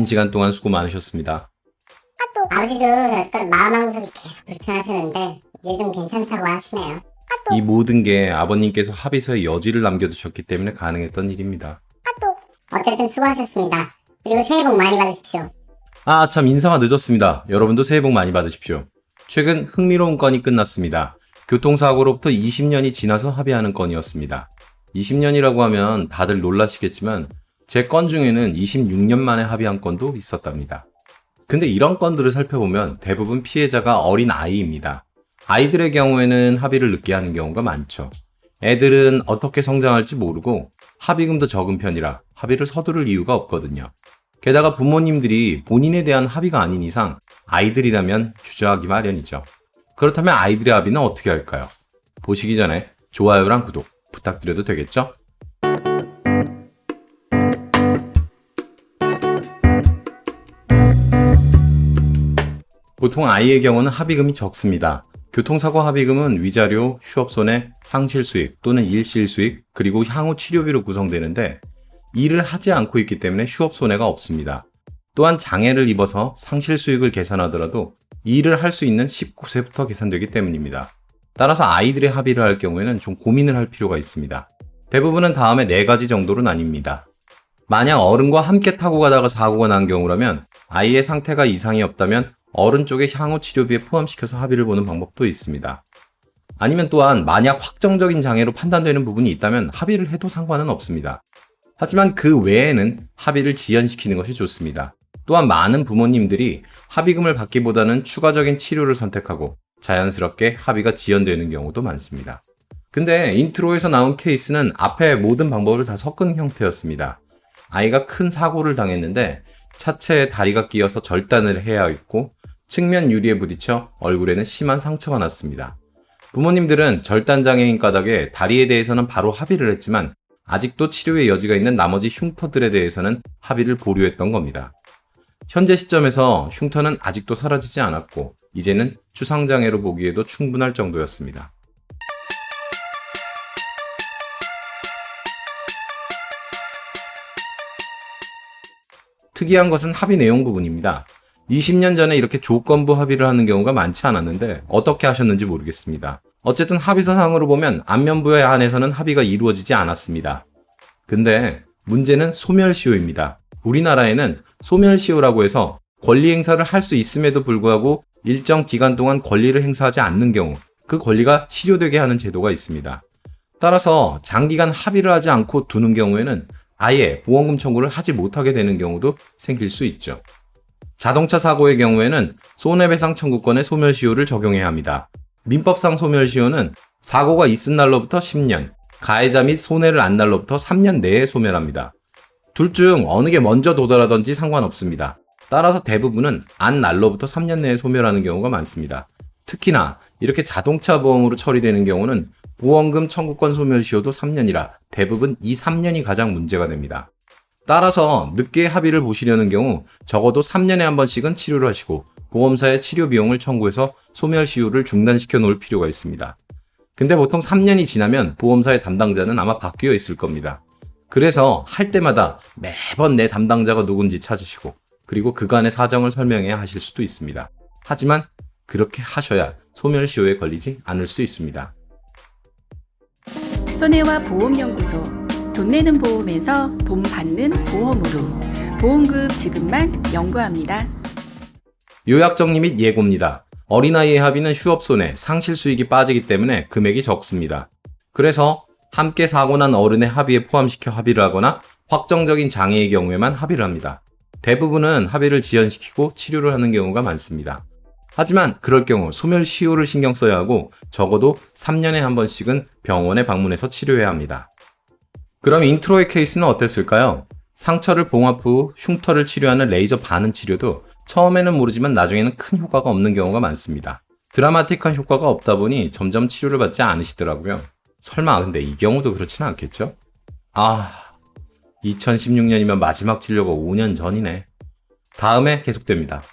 시간 동안 수고 많으셨습니다. 아버지도 여태까지 마음고생이 계속 불편하셨는데 이제 좀 괜찮다고 하시네요. 이 모든 게 아버님께서 합의서에 여지를 남겨두셨기 때문에 가능했던 일입니다. 어쨌든 수고하셨습니다. 그리고 새해 복 많이 받으십시오. 아, 참 인사가 늦었습니다. 여러분도 새해 복 많이 받으십시오. 최근 흥미로운 건이 끝났습니다. 교통사고로부터 20년이 지나서 합의하는 건이었습니다. 20년이라고 하면 다들 놀라시겠지만 제 건 중에는 26년 만에 합의한 건도 있었답니다. 근데 이런 건들을 살펴보면 대부분 피해자가 어린 아이입니다. 아이들의 경우에는 합의를 늦게 하는 경우가 많죠. 애들은 어떻게 성장할지 모르고 합의금도 적은 편이라 합의를 서두를 이유가 없거든요. 게다가 부모님들이 본인에 대한 합의가 아닌 이상 아이들이라면 주저하기 마련이죠. 그렇다면 아이들의 합의는 어떻게 할까요? 보시기 전에 좋아요랑 구독 부탁드려도 되겠죠? 보통 아이의 경우는 합의금이 적습니다. 교통사고 합의금은 위자료, 휴업손해, 상실수익 또는 일실수익, 그리고 향후 치료비로 구성되는데 일을 하지 않고 있기 때문에 휴업손해가 없습니다. 또한 장애를 입어서 상실수익을 계산하더라도 일을 할 수 있는 19세부터 계산되기 때문입니다. 따라서 아이들의 합의를 할 경우에는 좀 고민을 할 필요가 있습니다. 대부분은 다음에 4가지 정도로 나뉩니다. 만약 어른과 함께 타고 가다가 사고가 난 경우라면 아이의 상태가 이상이 없다면 어른 쪽의 향후 치료비에 포함시켜서 합의를 보는 방법도 있습니다. 아니면 또한 만약 확정적인 장애로 판단되는 부분이 있다면 합의를 해도 상관은 없습니다. 하지만 그 외에는 합의를 지연시키는 것이 좋습니다. 또한 많은 부모님들이 합의금을 받기보다는 추가적인 치료를 선택하고 자연스럽게 합의가 지연되는 경우도 많습니다. 근데 인트로에서 나온 케이스는 앞에 모든 방법을 다 섞은 형태였습니다. 아이가 큰 사고를 당했는데 차체에 다리가 끼어서 절단을 해야 했고 측면 유리에 부딪혀 얼굴에는 심한 상처가 났습니다. 부모님들은 절단장애인 까닭에 다리에 대해서는 바로 합의를 했지만 아직도 치료의 여지가 있는 나머지 흉터들에 대해서는 합의를 보류했던 겁니다. 현재 시점에서 흉터는 아직도 사라지지 않았고 이제는 추상장애로 보기에도 충분할 정도였습니다. 특이한 것은 합의 내용 부분입니다. 20년 전에 이렇게 조건부 합의를 하는 경우가 많지 않았는데 어떻게 하셨는지 모르겠습니다. 어쨌든 합의서상으로 보면 안면부에 한해서는 합의가 이루어지지 않았습니다. 근데 문제는 소멸시효입니다. 우리나라에는 소멸시효라고 해서 권리 행사를 할 수 있음에도 불구하고 일정 기간 동안 권리를 행사하지 않는 경우 그 권리가 실효되게 하는 제도가 있습니다. 따라서 장기간 합의를 하지 않고 두는 경우에는 아예 보험금 청구를 하지 못하게 되는 경우도 생길 수 있죠. 자동차 사고의 경우에는 손해배상 청구권의 소멸시효를 적용해야 합니다. 민법상 소멸시효는 사고가 있은 날로부터 10년, 가해자 및 손해를 안 날로부터 3년 내에 소멸합니다. 둘 중 어느 게 먼저 도달하든지 상관없습니다. 따라서 대부분은 안 날로부터 3년 내에 소멸하는 경우가 많습니다. 특히나 이렇게 자동차 보험으로 처리되는 경우는 보험금 청구권 소멸시효도 3년이라 대부분 이 3년이 가장 문제가 됩니다. 따라서 늦게 합의를 보시려는 경우 적어도 3년에 한 번씩은 치료를 하시고 보험사에 치료 비용을 청구해서 소멸시효를 중단시켜 놓을 필요가 있습니다. 근데 보통 3년이 지나면 보험사의 담당자는 아마 바뀌어 있을 겁니다. 그래서 할 때마다 매번 내 담당자가 누군지 찾으시고 그리고 그간의 사정을 설명해야 하실 수도 있습니다. 하지만 그렇게 하셔야 소멸시효에 걸리지 않을 수 있습니다. 손해와 보험연구소. 돈 내는 보험에서 돈 받는 보험으로. 보험금 지급만 연구합니다. 요약 정리 및 예고입니다. 어린아이의 합의는 휴업손해, 상실수익이 빠지기 때문에 금액이 적습니다. 그래서 함께 사고난 어른의 합의에 포함시켜 합의를 하거나 확정적인 장애의 경우에만 합의를 합니다. 대부분은 합의를 지연시키고 치료를 하는 경우가 많습니다. 하지만 그럴 경우 소멸시효를 신경 써야 하고 적어도 3년에 한 번씩은 병원에 방문해서 치료해야 합니다. 그럼 인트로의 케이스는 어땠을까요? 상처를 봉합 후 흉터를 치료하는 레이저 반응 치료도 처음에는 모르지만 나중에는 큰 효과가 없는 경우가 많습니다. 드라마틱한 효과가 없다 보니 점점 치료를 받지 않으시더라고요. 설마 근데 이 경우도 그렇지는 않겠죠? 2016년이면 마지막 진료가 5년 전이네. 다음에 계속됩니다.